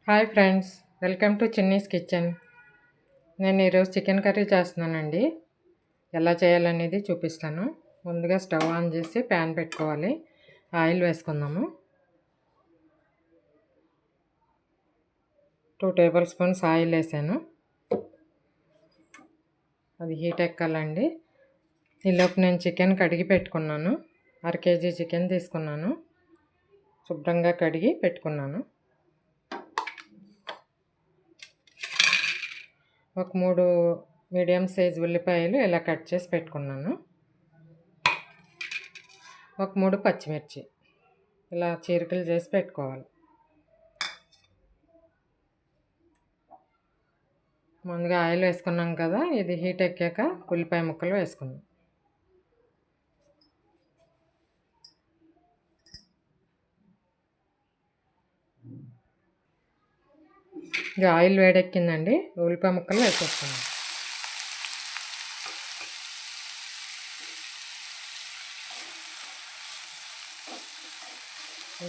Hi friends, welcome to Chinni's kitchen. నేను ఈరోజు chicken curry చేస్తున్నానండి. ఎలా చేయాలనేది చూపిస్తాను. ముందుగా స్టవ్ ఆన్ చేసి ప్యాన్ పెట్టుకోవాలి. ఆయిల్ వేసుకుందాము. 2 టేబుల్ స్పూన్స్ ఆయిల్ వేసాను. అది హీట్ ఎక్కాలండి. ఈలోపు నేను చికెన్ కడిగి పెట్టుకున్నాను. 1/2 కేజీ చికెన్ తీసుకున్నాను. శుభ్రంగా కడిగి పెట్టుకున్నాను. ఒక 3 మీడియం సైజ్ ఉల్లిపాయలు ఇలా కట్ చేసి పెట్టుకున్నాను. ఒక 3 పచ్చిమిర్చి ఇలా చీరికలు చేసి పెట్టుకోవాలి. ముందుగా ఆయిల్ వేసుకున్నాం కదా, ఇది హీట్ ఎక్కాక ఉల్లిపాయ ముక్కలు వేసుకుందాం. ఇది ఆయిల్ వేడెక్కిందండి, ఉల్లిపాయ ముక్కలు వేసేసుకున్నాం.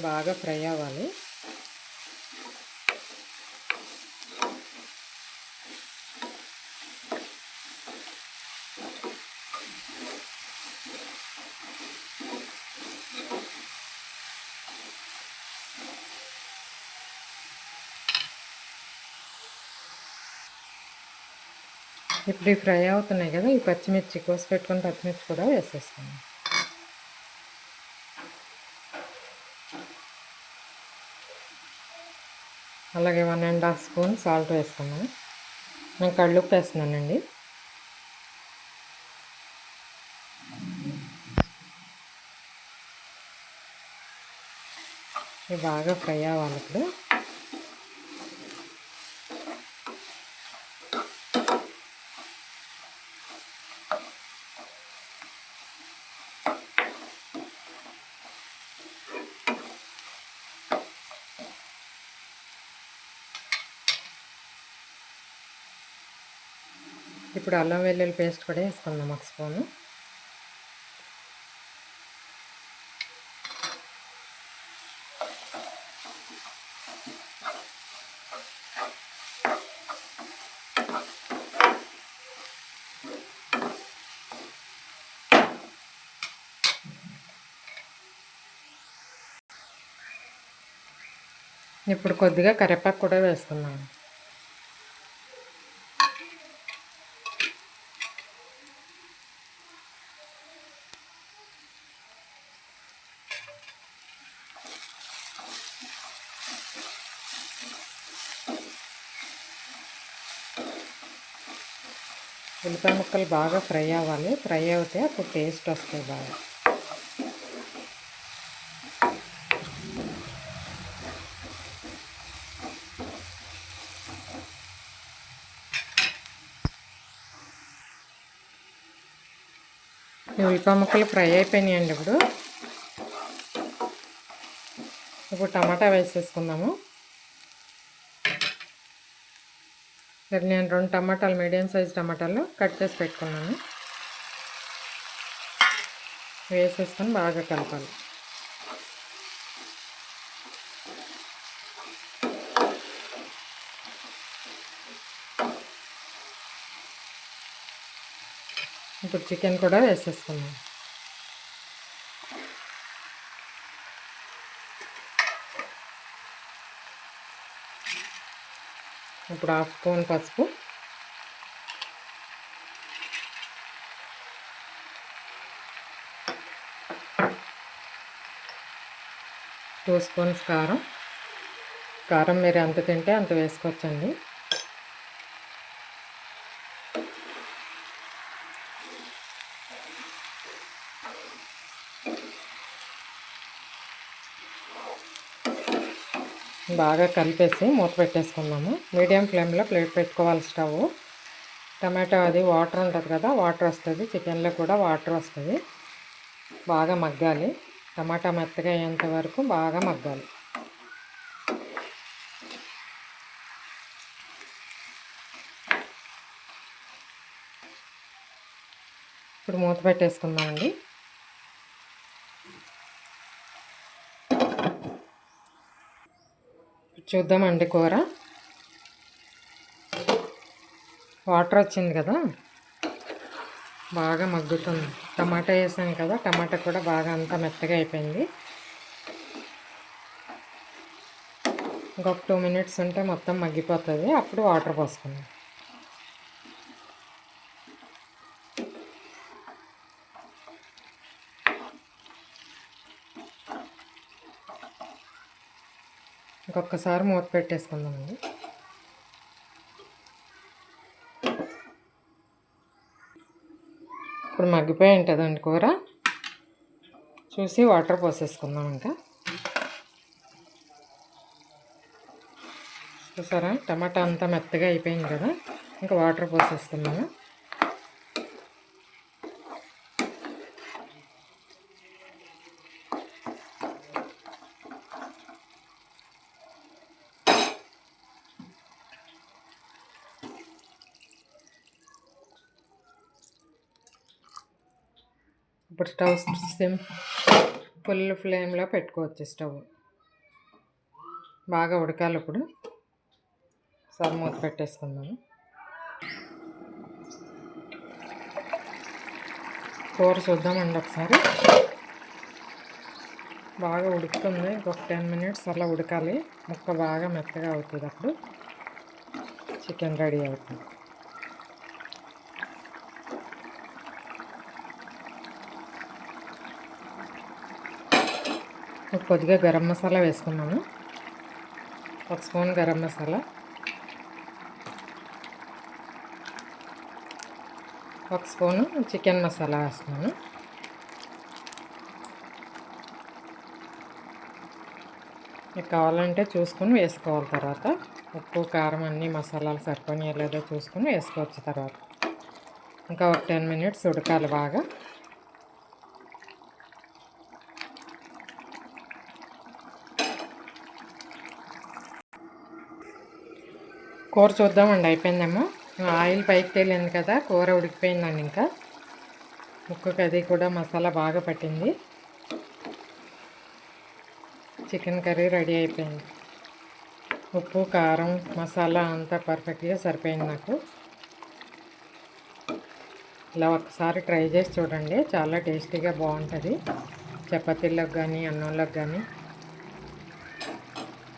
బాగా ఫ్రై అవ్వాలి. ఇప్పుడు ఈ ఫ్రై అవుతున్నాయి కదా, ఈ పచ్చిమిర్చి కోసి పెట్టుకుని పచ్చిమిర్చి కూడా వేసేసుకున్నాం. అలాగే 1.5 స్పూన్ సాల్ట్ వేసుకున్నాను. నేను కళ్ళుప్పు వేస్తున్నానండి. ఇది బాగా ఫ్రై అవ్వాలి. ఇప్పుడు అల్లం వెల్లుల్లి పేస్ట్ కూడా వేసుకుందాం 1 స్పూను. ఇప్పుడు కొద్దిగా కరివేపాకు కూడా వేసుకున్నాను. ఉల్లిపాయ ముక్కలు బాగా ఫ్రై అవ్వాలి. ఫ్రై అవుతే అప్పుడు టేస్ట్ వస్తుంది బాగా. ఉల్లిపాయ ముక్కలు ఫ్రై అయిపోయినాయండి. ఇప్పుడు టమాటా వేసేసుకుందాము. నేను 2 టమాటాలు, మీడియం సైజ్ టమాటాలు కట్ చేసి పెట్టుకున్నాను. వేసేసుకొని బాగా కలపాలి. ఇప్పుడు చికెన్ కూడా వేసేసుకున్నాం. ఇప్పుడు 1/2 స్పూన్ పసుపు, 2 స్పూన్స్ కారం. కారం మీరు ఎంత తింటే అంత వేసుకోవచ్చండి. బాగా కలిపేసి మూత పెట్టేసుకున్నాము. మీడియం ఫ్లేమ్లో ప్లేట్ పెట్టుకోవాలి స్టవ్. టమాటో అది వాటర్ ఉంటుంది కదా, వాటర్ వస్తుంది. చికెన్లో కూడా వాటర్ వస్తుంది. బాగా మగ్గాలి. టమాటా మెత్తగా అయ్యేంత వరకు బాగా మగ్గాలి. ఇప్పుడు మూత పెట్టేసుకుందామండి. చూద్దామండి కూర. వాటర్ వచ్చింది కదా, బాగా మగ్గుతుంది. టమాటా వేసాం కదా, టమాటా కూడా బాగా అంతా మెత్తగా అయిపోయింది. ఇంకొక 2 మినిట్స్ ఉంటే మొత్తం మగ్గిపోతుంది. అప్పుడు వాటర్ పోసుకుందాం. ఇంకొకసారి మూత పెట్టేసుకుందామండి. ఇప్పుడు మగ్గిపోయి ఉంటుందండి కూర. చూసి వాటర్ పోసేసుకుందాం. ఇంకా చూసారా, టమాటా అంతా మెత్తగా అయిపోయింది కదా, ఇంకా వాటర్ పోసేస్తున్నాము. ఇప్పుడు స్టవ్ ఫుల్ ఫ్లేమ్లో పెట్టుకోవచ్చు. స్టవ్ బాగా ఉడకాలి. ఇప్పుడు సర్ మూత పెట్టేసుకుందాము. కూర చూద్దామండి ఒకసారి. బాగా ఉడుకుతుంది. ఇంకొక 10 మినిట్స్ అలా ఉడకాలి. ముక్క బాగా మెత్తగా అవుతుంది. అప్పుడు చికెన్ రెడీ అవుతుంది. కొద్దిగా గరం మసాలా వేసుకున్నాను. 1 spoon garam masala, 1 spoon chicken masala వేస్తున్నాను. మీకు కావాలంటే చూసుకొని వేసుకోవాలి. తర్వాత ఉప్పు కారం అన్నీ మసాలాలు సరిపోయినాయో లేదో చూసుకొని వేసుకోవచ్చు. తర్వాత ఇంకా ఒక 10 మినిట్స్ ఉడకాలి బాగా. కూర చూద్దామండి. అయిపోయిందేమో. ఆయిల్ పైకి తేలింది కదా, కూర ఉడికిపోయిందండి. ఇంకా ముక్కకి అది కూడా మసాలా బాగా పట్టింది. చికెన్ కర్రీ రెడీ అయిపోయింది. ఉప్పు కారం మసాలా అంతా పర్ఫెక్ట్గా సరిపోయింది నాకు. ఇలా ఒకసారి ట్రై చేసి చూడండి. చాలా టేస్టీగా బాగుంటుంది. చపాతీల్లోకి కానీ అన్నంలోకి కానీ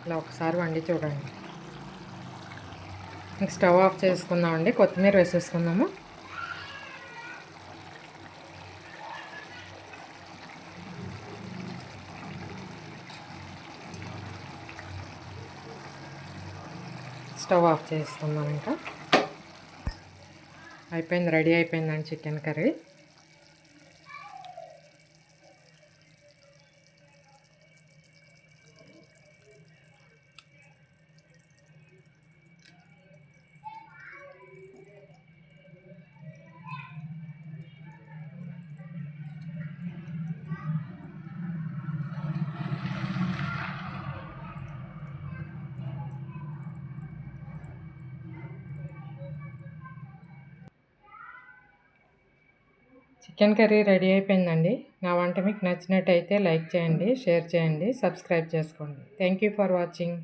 ఇలా ఒకసారి వండి చూడండి. ఇంక స్టవ్ ఆఫ్ చేసుకుందామండి. కొత్తిమీర వేసేసుకుందాము. స్టవ్ ఆఫ్ చేసుకుందాం. ఇంకా అయిపోయింది, రెడీ అయిపోయిందండి chicken curry. Chicken curry ready అయిపోయిందండి. నా వంట మీకు నచ్చినట్టయితే లైక్ చేయండి, షేర్ చేయండి, సబ్స్క్రైబ్ చేసుకోండి. Thank you for watching.